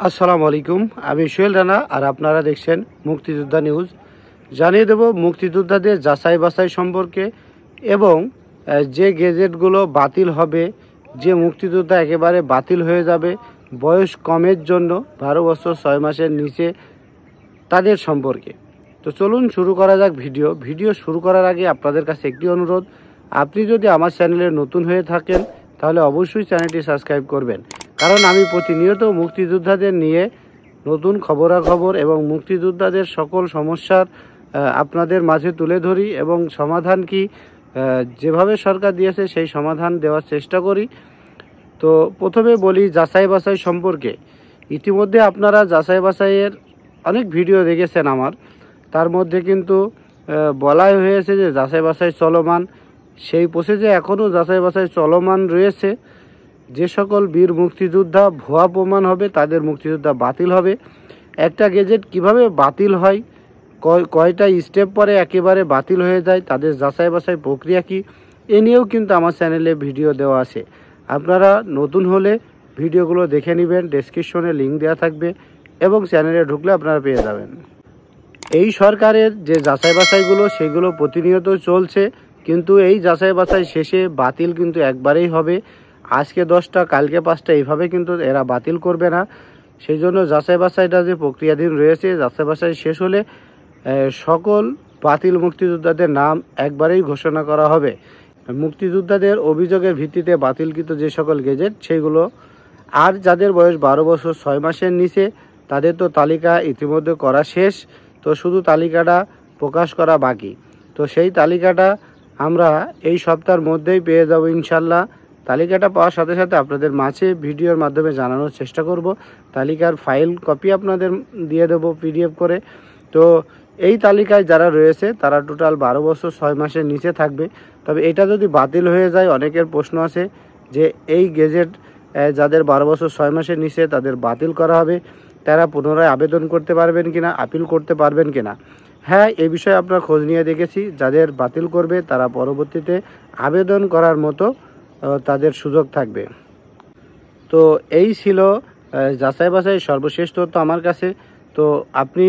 আসসালামু আলাইকুম, আমি সোহেল রানা আর আপনারা দেখছেন মুক্তিযোদ্ধা নিউজ। জানিয়ে দেব মুক্তিযোদ্ধাদের যাচাই বাছাই সম্পর্কে এবং যে গেজেটগুলো বাতিল হবে, যে মুক্তিযোদ্ধা একেবারে বাতিল হয়ে যাবে বয়স কমের জন্য 12 বছর 6 মাসের নিচে তাদের সম্পর্কে। তো চলুন শুরু করা যাক ভিডিও শুরু করার আগে আপনাদের কাছে একটি অনুরোধ, আপনি যদি আমার চ্যানেলে নতুন হয়ে থাকেন তাহলে অবশ্যই চ্যানেলটি সাবস্ক্রাইব করবেন, কারণ আমি প্রতিনিয়ত মুক্তিযোদ্ধাদের নিয়ে নতুন খবরাখবর এবং মুক্তিযোদ্ধাদের সকল সমস্যার আপনাদের মাঝে তুলে ধরি এবং সমাধান কি যেভাবে সরকার দিয়েছে সেই সমাধান দেওয়ার চেষ্টা করি। তো প্রথমে বলি যাচাই বাছাই সম্পর্কে। ইতিমধ্যে আপনারা যাচাই বাছাইয়ের অনেক ভিডিও দেখেছেন আমার, তার মধ্যে কিন্তু বলাই হয়েছে যে যাচাই বাছাই চলমান। সেই প্রসেসে এখনও যাচাই বাছাই চলমান রয়েছে। যে সকল বীর মুক্তিযোদ্ধা ভুয়া প্রমাণ হবে তাদের মুক্তিযোদ্ধা বাতিল হবে। একটা গেজেট কিভাবে বাতিল হয়, কয়টা স্টেপ পরে একেবারে বাতিল হয়ে যায়, তাদের যাচাই বাছাই প্রক্রিয়া কী, এ নিয়েও কিন্তু আমার চ্যানেলে ভিডিও দেওয়া আছে। আপনারা নতুন হলে ভিডিওগুলো দেখে নেবেন, ডেসক্রিপশনে লিঙ্ক দেওয়া থাকবে এবং চ্যানেলে ঢুকলে আপনারা পেয়ে যাবেন। এই সরকারের যে যাচাই বাছাইগুলো সেগুলো প্রতিনিয়ত চলছে, কিন্তু এই যাচাই বাছাই শেষে বাতিল কিন্তু একবারেই হবে। আজকে 10টা কালকে 5টা এইভাবে কিন্তু এরা বাতিল করবে না। সেই জন্য যাচাই বাছাইটা যে প্রক্রিয়াধীন রয়েছে, যাচাই বাছাই শেষ হলে সকল বাতিল মুক্তিযোদ্ধাদের নাম একবারেই ঘোষণা করা হবে। মুক্তিযোদ্ধাদের অভিযোগের ভিত্তিতে বাতিলকৃত যে সকল গেজেট সেইগুলো, আর যাদের বয়স 12 বছর 6 মাসের নিচে তাদের তো তালিকা ইতিমধ্যে করা শেষ, তো শুধু তালিকাটা প্রকাশ করা বাকি। তো সেই তালিকাটা আমরা এই সপ্তাহের মধ্যেই পেয়ে যাব ইনশাল্লাহ। তালিকাটা পাওয়ার সাথে সাথে আপনাদের মাঝে ভিডিওর মাধ্যমে জানানোর চেষ্টা করব। তালিকার ফাইল কপি আপনাদের দিয়ে দেব পিডিএফ করে। তো এই তালিকায় যারা রয়েছে তারা টোটাল 12 বছর 6 মাসের নিচে থাকবে। তবে এটা যদি বাতিল হয়ে যায়, অনেকের প্রশ্ন আছে যে এই গেজেট যাদের 12 বছর 6 মাসের নিচে তাদের বাতিল করা হবে, তারা পুনরায় আবেদন করতে পারবেন কিনা, আপিল করতে পারবেন কিনা। হ্যাঁ, এই বিষয়ে আপনার খোঁজ নিয়ে দেখেছি, যাদের বাতিল করবে তারা পরবর্তীতে আবেদন করার মতো তাদের সুযোগ থাকবে। তো এই ছিল যাচাই বাছাই সর্বশেষ তথ্য আমার কাছে। তো আপনি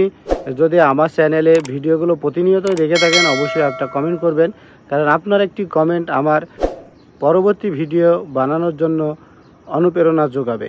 যদি আমার চ্যানেলে ভিডিওগুলো প্রতিনিয়তই দেখে থাকেন অবশ্যই একটা কমেন্ট করবেন, কারণ আপনার একটি কমেন্ট আমার পরবর্তী ভিডিও বানানোর জন্য অনুপ্রেরণা যোগাবে।